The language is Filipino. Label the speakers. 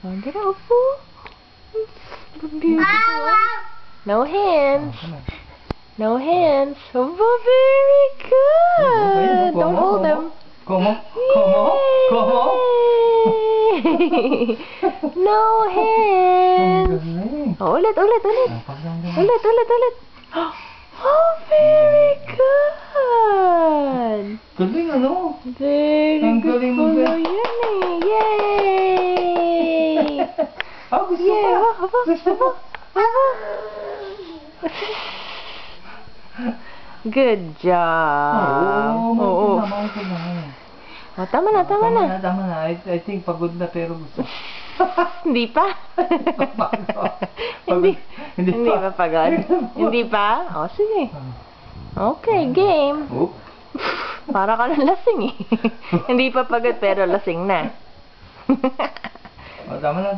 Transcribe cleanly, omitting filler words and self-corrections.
Speaker 1: Tara, upo. Beautiful. No hands. No hands. Oh, very good. Don't hold them.
Speaker 2: Como?
Speaker 1: No hands. Oh, ulit. Ulit. Oh, very good.
Speaker 2: Galing, ano?
Speaker 1: Very
Speaker 2: Ang
Speaker 1: good.
Speaker 2: galing mo,
Speaker 1: Yan eh. Yay!
Speaker 2: Gusto
Speaker 1: Yay!
Speaker 2: pa. Gusto pa.
Speaker 1: Good job. Oo. Oh, tama na.
Speaker 2: Tama na. I think pagod na pero gusto.
Speaker 1: Hindi pa. Hindi pa pagod. Hindi pa? O, sige. Okay, game. Para ka lang lasing eh. Hindi pa pagod pero lasing na.
Speaker 2: Tama na.